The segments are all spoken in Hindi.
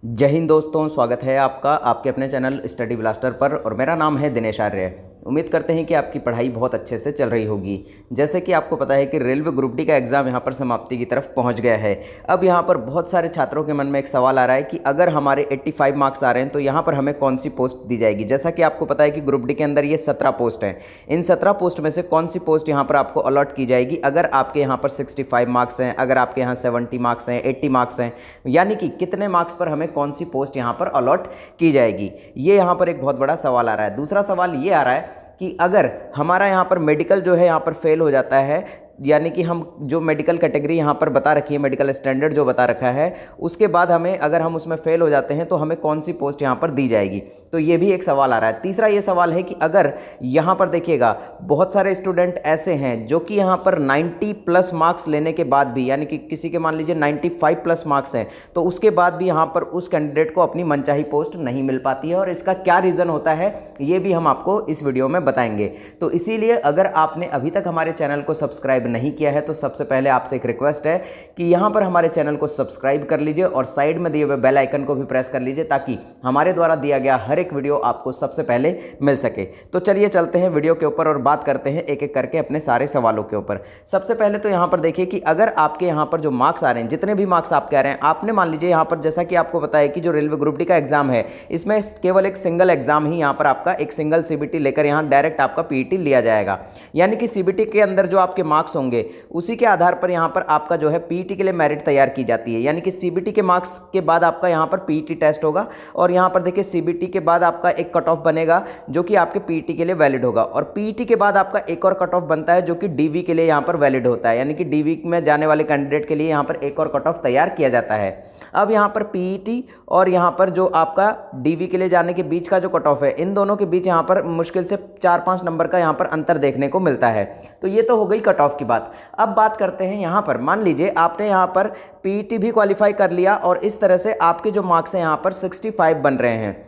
जय हिंद दोस्तों, स्वागत है आपका आपके अपने चैनल स्टडी ब्लास्टर पर। और मेरा नाम है दिनेश आर्य। उम्मीद करते हैं कि आपकी पढ़ाई बहुत अच्छे से चल रही होगी। जैसे कि आपको पता है कि रेलवे ग्रुप डी का एग्ज़ाम यहाँ पर समाप्ति की तरफ पहुँच गया है। अब यहाँ पर बहुत सारे छात्रों के मन में एक सवाल आ रहा है कि अगर हमारे 85 मार्क्स आ रहे हैं तो यहाँ पर हमें कौन सी पोस्ट दी जाएगी। जैसा कि आपको पता है कि ग्रुप डी के अंदर ये 17 पोस्ट हैं। इन 17 पोस्ट में से कौन सी पोस्ट यहाँ पर आपको अलॉट की जाएगी अगर आपके यहाँ पर 65 मार्क्स हैं, अगर आपके यहाँ 70 मार्क्स हैं, 80 मार्क्स हैं, यानी कि कितने मार्क्स पर हमें कौन सी पोस्ट यहाँ पर अलॉट की जाएगी। ये यहाँ पर एक बहुत बड़ा सवाल आ रहा है। दूसरा सवाल ये आ रहा है कि अगर हमारा यहाँ पर मेडिकल जो है यहाँ पर फेल हो जाता है, यानी कि हम जो मेडिकल कैटेगरी यहाँ पर बता रखी है, मेडिकल स्टैंडर्ड जो बता रखा है, उसके बाद हमें अगर हम उसमें फेल हो जाते हैं तो हमें कौन सी पोस्ट यहाँ पर दी जाएगी। तो ये भी एक सवाल आ रहा है। तीसरा ये सवाल है कि अगर यहाँ पर देखिएगा बहुत सारे स्टूडेंट ऐसे हैं जो कि यहाँ पर 90 प्लस मार्क्स लेने के बाद भी, यानी कि किसी के मान लीजिए 95 प्लस मार्क्स हैं, तो उसके बाद भी यहाँ पर उस कैंडिडेट को अपनी मनचाही पोस्ट नहीं मिल पाती है। और इसका क्या रीज़न होता है ये भी हम आपको इस वीडियो में बताएंगे। तो इसीलिए अगर आपने अभी तक हमारे चैनल को सब्सक्राइब नहीं किया है तो सबसे पहले आपसे एक रिक्वेस्ट है कि यहां पर हमारे चैनल को सब्सक्राइब कर लीजिए और साइड में दिए हुए बेल आइकन को भी प्रेस कर लीजिए ताकि हमारे द्वारा दिया गया हर एक वीडियो आपको सबसे पहले मिल सके। तो चलिए चलते हैं वीडियो के ऊपर और बात करते हैं एक एक करके अपने सारे सवालों के ऊपर। सबसे पहले तो यहां पर देखिए कि अगर आपके यहां पर जो मार्क्स आ रहे हैं, जितने भी मार्क्स आपके आ रहे हैं, आपने मान लीजिए यहां पर जैसा कि आपको पता है कि जो रेलवे ग्रुप डी का एग्जाम है इसमें केवल एक सिंगल एग्जाम ही यहां पर आपका एक सिंगल सीबीटी लेकर यहां डायरेक्ट आपका पीईटी लिया जाएगा। यानी कि सीबीटी के अंदर जो आपके मार्क्स होंगे उसी के आधार पर यहां पर आपका जो है पीईटी के लिए मेरिट तैयार की जाती है। यानी कि सीबीटी के मार्क्स के बाद आपका यहां पर पीईटी टेस्ट होगा और यहां पर देखिए सीबीटी के बाद आपका एक कट ऑफ बनेगा जो कि आपके पीईटी के लिए वैलिड होगा। और पीईटी के बाद आपका एक और कट ऑफ बनता है जो कि डीवी के लिए यहां पर वैलिड होता है। यानी कि डीवी में जाने वाले कैंडिडेट के लिए यहां पर एक और कट ऑफ तैयार किया जाता है। अब यहां पर पीईटी और यहां पर जो आपका डीवी के लिए जाने के बीच का जो कट ऑफ है, इन दोनों के बीच यहां पर मुश्किल से 4-5 नंबर का यहां पर अंतर देखने को मिलता है। तो ये तो हो गई कट ऑफ की बात। अब बात करते हैं यहां पर, मान लीजिए आपने यहां पर पीईटी भी क्वालिफाई कर लिया और इस तरह से आपके जो मार्क्स हैं यहां पर 65 बन रहे हैं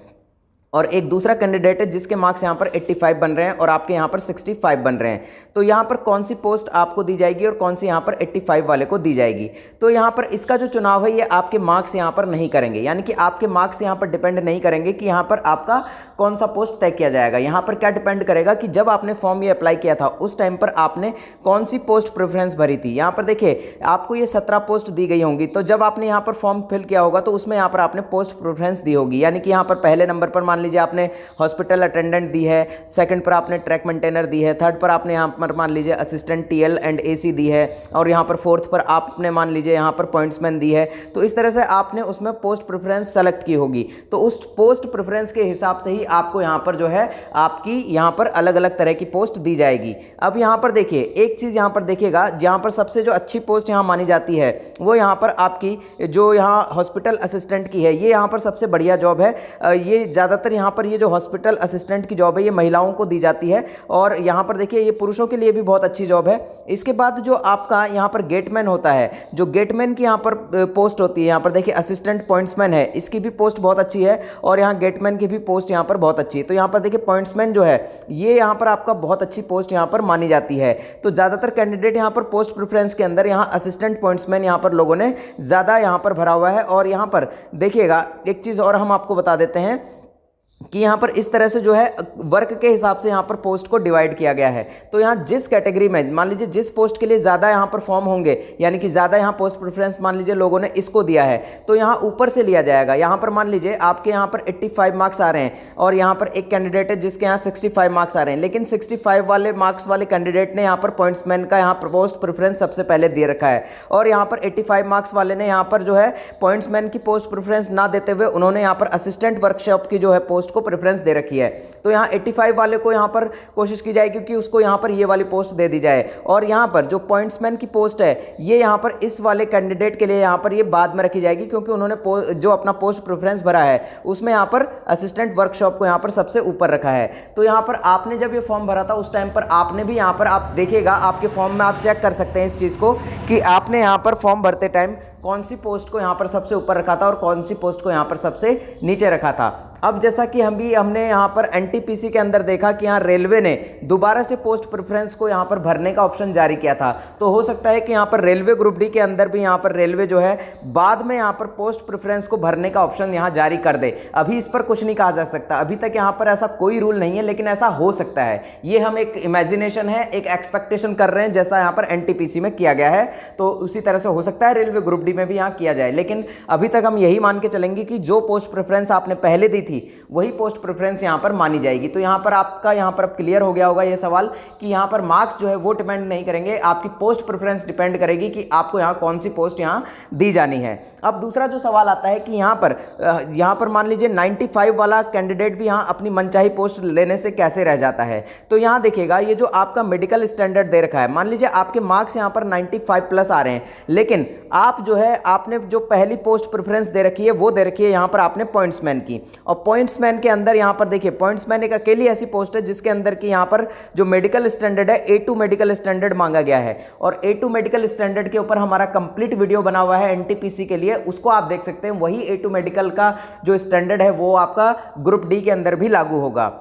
और एक दूसरा कैंडिडेट है जिसके मार्क्स यहाँ पर 85 बन रहे हैं और आपके यहाँ पर 65 बन रहे हैं। तो यहाँ पर कौन सी पोस्ट आपको दी जाएगी और कौन सी यहाँ पर 85 वाले को दी जाएगी। तो यहाँ पर इसका जो चुनाव है ये आपके मार्क्स यहाँ पर नहीं करेंगे। यानी कि आपके मार्क्स यहाँ पर डिपेंड नहीं करेंगे कि यहाँ पर आपका कौन सा पोस्ट तय किया जाएगा। यहाँ पर क्या डिपेंड करेगा कि जब आपने फॉर्म ये अप्लाई किया था उस टाइम पर आपने कौन सी पोस्ट प्रेफरेंस भरी थी। यहाँ पर देखिए आपको ये 17 पोस्ट दी गई होंगी, तो जब आपने यहाँ पर फॉर्म फिल किया होगा तो उसमें यहाँ पर आपने पोस्ट प्रेफरेंस दी होगी। यानी कि यहाँ पर पहले नंबर पर मान लीजिए आपने हॉस्पिटल अटेंडेंट दी है, सेकंड पर आपने ट्रैक मेंटेनर दी है, थर्ड पर आपने यहाँ पर मान लीजिए असिस्टेंट टीएल एंड एसी दी है और यहाँ पर फोर्थ पर आपने मान लीजिए यहाँ पर पॉइंट्समैन दी है। तो इस तरह से आपने उसमें पोस्ट प्रेफरेंस सेलेक्ट की होगी। तो उस पोस्ट प्रेफरेंस के हिसाब से ही आपको यहाँ पर जो है आपकी यहाँ पर अलग अलग तरह की पोस्ट दी जाएगी। अब यहाँ पर देखिए एक चीज़ यहाँ पर देखिएगा, जहाँ पर सबसे जो अच्छी पोस्ट यहाँ मानी जाती है वो यहाँ पर आपकी जो यहाँ हॉस्पिटल असिस्टेंट की है, ये यहाँ पर सबसे बढ़िया जॉब है। ये ज़्यादातर यहाँ पर ये जो हॉस्पिटल असिस्टेंट की जॉब है ये महिलाओं को दी जाती है और यहाँ पर देखिए ये पुरुषों के लिए भी बहुत अच्छी जॉब है। इसके बाद जो आपका यहाँ पर गेटमैन होता है, जो गेटमैन की यहाँ पर पोस्ट होती है, यहाँ पर देखिए असिस्टेंट पॉइंट्समैन है, इसकी भी पोस्ट बहुत अच्छी है और यहाँ गेटमैन की भी पोस्ट यहाँ पर बहुत अच्छी है। तो यहाँ पर देखिए पॉइंट्समैन जो है ये यहाँ पर आपका बहुत अच्छी पोस्ट यहाँ पर मानी जाती है। तो ज़्यादातर कैंडिडेट यहाँ पर पोस्ट प्रेफरेंस के अंदर यहाँ असिस्टेंट पॉइंट्समैन यहाँ पर लोगों ने ज़्यादा यहाँ पर भरा हुआ है। और यहाँ पर देखिएगा एक चीज़ और हम आपको बता देते हैं कि यहाँ पर इस तरह से जो है वर्क के हिसाब से यहाँ पर पोस्ट को डिवाइड किया गया है। तो यहाँ जिस कैटेगरी में मान लीजिए जिस पोस्ट के लिए ज़्यादा यहाँ पर फॉर्म होंगे, यानी कि ज़्यादा यहाँ पोस्ट प्रेफरेंस मान लीजिए लोगों ने इसको दिया है, तो यहाँ ऊपर से लिया जाएगा। यहाँ पर मान लीजिए आपके यहाँ पर 85 मार्क्स आ रहे हैं और यहाँ पर एक कैंडिडेट है जिसके यहाँ 65 मार्क्स आ रहे हैं, लेकिन 65 वाले मार्क्स वाले कैंडिडेट ने यहाँ पर पॉइंट्समैन का यहाँ पर पोस्ट प्रेफरेंस सबसे पहले दे रखा है और यहाँ पर 85 मार्क्स वाले ने यहाँ पर जो है पॉइंट्समैन की पोस्ट प्रेफरेंस ना देते हुए उन्होंने यहाँ पर असिस्टेंट वर्कशॉप की जो है पोस्ट को प्रेफरेंस दे रखी है। तो यहाँ 85 वाले को यहाँ पर कोशिश की जाएगी कि उसको यहाँ पर ये वाली पोस्ट दे दी जाए और यहाँ पर जो पॉइंट्समैन की पोस्ट है ये यहाँ पर इस वाले कैंडिडेट के लिए यहाँ पर ये बाद में रखी जाएगी, क्योंकि उन्होंने जो अपना पोस्ट प्रेफरेंस भरा है उसमें यहाँ पर असिस्टेंट वर्कशॉप को यहाँ पर सबसे ऊपर रखा है। तो यहाँ पर आपने जब ये फॉर्म भरा था उस टाइम पर आपने भी यहाँ पर आप देखिएगा आपके फॉर्म में आप चेक कर सकते हैं इस चीज़ को कि आपने यहाँ पर फॉर्म भरते टाइम कौन सी पोस्ट को यहाँ पर सबसे ऊपर रखा था और कौन सी पोस्ट को यहाँ पर सबसे नीचे रखा था। अब जैसा कि हमने यहाँ पर एनटीपीसी के अंदर देखा कि यहाँ रेलवे ने दोबारा से पोस्ट प्रेफरेंस को यहाँ पर भरने का ऑप्शन जारी किया था, तो हो सकता है कि यहाँ पर रेलवे ग्रुप डी के अंदर भी यहाँ पर रेलवे जो है बाद में यहाँ पर पोस्ट प्रेफरेंस को भरने का ऑप्शन यहाँ जारी कर दे। अभी इस पर कुछ नहीं कहा जा सकता, अभी तक यहाँ पर ऐसा कोई रूल नहीं है, लेकिन ऐसा हो सकता है। ये हम एक इमेजिनेशन है, एक एक्सपेक्टेशन कर रहे हैं, जैसा यहाँ पर एनटीपीसी में किया गया है, तो उसी तरह से हो सकता है रेलवे ग्रुप डी में भी यहाँ किया जाए। लेकिन अभी तक हम यही मान के चलेंगे कि जो पोस्ट प्रेफरेंस आपने पहले दी थी वही पोस्ट प्रेफरेंस यहां पर मानी जाएगी। तो यहां पर आपका यहां पर क्लियर हो गया होगा ये सवाल कि यहां पर मार्क्स जो है वो डिपेंड नहीं करेंगे, आपकी पोस्ट प्रेफरेंस डिपेंड करेगी कि आपको यहां कौन सी पोस्ट यहां दी जानी है। अब दूसरा जो सवाल आता है कि यहां पर मान लीजिए 95 वाला कैंडिडेट भी यहां अपनी मनचाही पोस्ट लेने से कैसे रह जाता है। तो यहां देखिएगा, ये जो आपका मेडिकल स्टैंडर्ड दे रखा है, मान लीजिए आपके मार्क्स यहां पर 95 प्लस आ रहे हैं, लेकिन आप जो है आपने जो पहली पोस्ट प्रेफरेंस दे रखी है वो दे रखी है यहां पर आपने पॉइंट्समैन की, और पॉइंट्समैन के अंदर यहां पर देखिए पॉइंट्समैन एक अकेली ऐसी पोस्ट है जिसके अंदर की यहां पर जो मेडिकल स्टैंडर्ड है A2 मेडिकल स्टैंडर्ड मांगा गया है, और A2 मेडिकल स्टैंडर्ड के ऊपर हमारा कंप्लीट वीडियो बना हुआ है एनटीपीसी के लिए, उसको आप देख सकते हैं। वही A2 मेडिकल का जो स्टैंडर्ड है वो आपका ग्रुप डी के अंदर भी लागू होगा।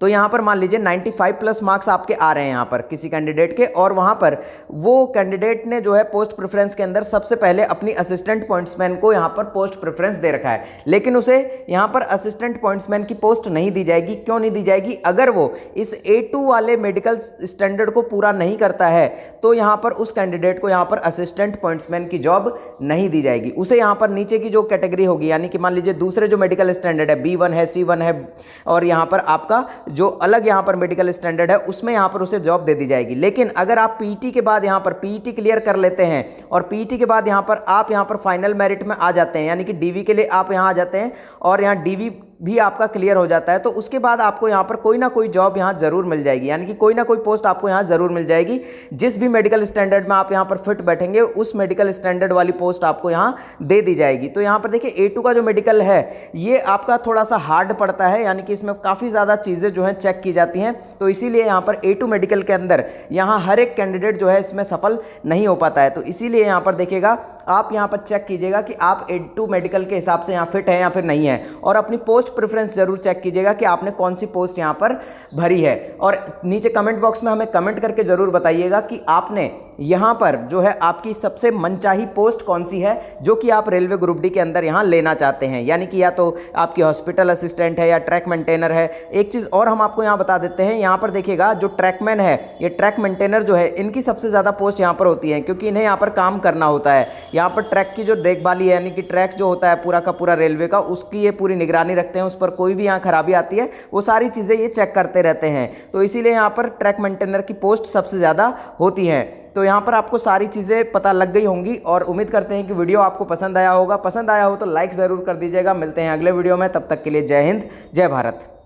तो यहाँ पर मान लीजिए 95 प्लस मार्क्स आपके आ रहे हैं यहाँ पर किसी कैंडिडेट के, और वहाँ पर वो कैंडिडेट ने जो है पोस्ट प्रेफरेंस के अंदर सबसे पहले अपनी असिस्टेंट पॉइंट्समैन को यहाँ पर पोस्ट प्रेफरेंस दे रखा है, लेकिन उसे यहाँ पर असिस्टेंट पॉइंट्समैन की पोस्ट नहीं दी जाएगी। क्यों नहीं दी जाएगी? अगर वो इस A2 वाले मेडिकल स्टैंडर्ड को पूरा नहीं करता है तो यहाँ पर उस कैंडिडेट को यहाँ पर असिस्टेंट पॉइंट्समैन की जॉब नहीं दी जाएगी। उसे यहाँ पर नीचे की जो कैटेगरी होगी, यानी कि मान लीजिए दूसरे जो मेडिकल स्टैंडर्ड है B1 है, C1 है, और यहाँ पर आपका जो अलग यहाँ पर मेडिकल स्टैंडर्ड है उसमें यहाँ पर उसे जॉब दे दी जाएगी। लेकिन अगर आप पीईटी के बाद यहाँ पर पीईटी क्लियर कर लेते हैं और पीईटी के बाद यहाँ पर आप यहाँ पर फाइनल मेरिट में आ जाते हैं, यानी कि डीवी के लिए आप यहाँ आ जाते हैं और यहाँ डीवी भी आपका क्लियर हो जाता है, तो उसके बाद आपको यहाँ पर कोई ना कोई जॉब यहाँ जरूर मिल जाएगी, यानी कि कोई ना कोई पोस्ट आपको यहाँ जरूर मिल जाएगी। जिस भी मेडिकल स्टैंडर्ड में आप यहाँ पर फिट बैठेंगे उस मेडिकल स्टैंडर्ड वाली पोस्ट आपको यहाँ दे दी जाएगी। तो यहाँ पर देखिए A2 का जो मेडिकल है ये आपका थोड़ा सा हार्ड पड़ता है, यानी कि इसमें काफ़ी ज़्यादा चीज़ें जो हैं चेक की जाती हैं, तो इसीलिए यहाँ पर A2 मेडिकल के अंदर यहाँ हर एक कैंडिडेट जो है इसमें सफल नहीं हो पाता है। तो इसीलिए यहाँ पर देखिएगा, आप यहाँ पर चेक कीजिएगा कि आप A2 मेडिकल के हिसाब से यहाँ फिट है या फिर नहीं है, और अपनी पोस्ट प्रेफरेंस जरूर चेक कीजिएगा कि आपने कौन सी पोस्ट यहाँ पर भरी है। और नीचे कमेंट बॉक्स में हमें कमेंट करके जरूर बताइएगा कि आपने यहाँ पर जो है आपकी सबसे मनचाही पोस्ट कौन सी है जो कि आप रेलवे ग्रुप डी के अंदर यहाँ लेना चाहते हैं, यानी कि या तो आपकी हॉस्पिटल असिस्टेंट है या ट्रैक मेंटेनर है। एक चीज़ और हम आपको यहाँ बता देते हैं, यहाँ पर देखिएगा जो ट्रैकमैन है, ये ट्रैक मेंटेनर जो है, इनकी सबसे ज़्यादा पोस्ट यहाँ पर होती है, क्योंकि इन्हें यहाँ पर काम करना होता है। यहाँ पर ट्रैक की जो देखभाली है, यानी कि ट्रैक जो होता है पूरा का पूरा रेलवे का, उसकी ये पूरी निगरानी रखते हैं, उस पर कोई भी यहाँ खराबी आती है वो सारी चीज़ें ये चेक करते रहते हैं। तो इसीलिए यहाँ पर ट्रैक मेंटेनर की पोस्ट सबसे ज़्यादा होती है। तो यहाँ पर आपको सारी चीज़ें पता लग गई होंगी, और उम्मीद करते हैं कि वीडियो आपको पसंद आया होगा। पसंद आया हो तो लाइक ज़रूर कर दीजिएगा। मिलते हैं अगले वीडियो में, तब तक के लिए जय हिंद, जय भारत।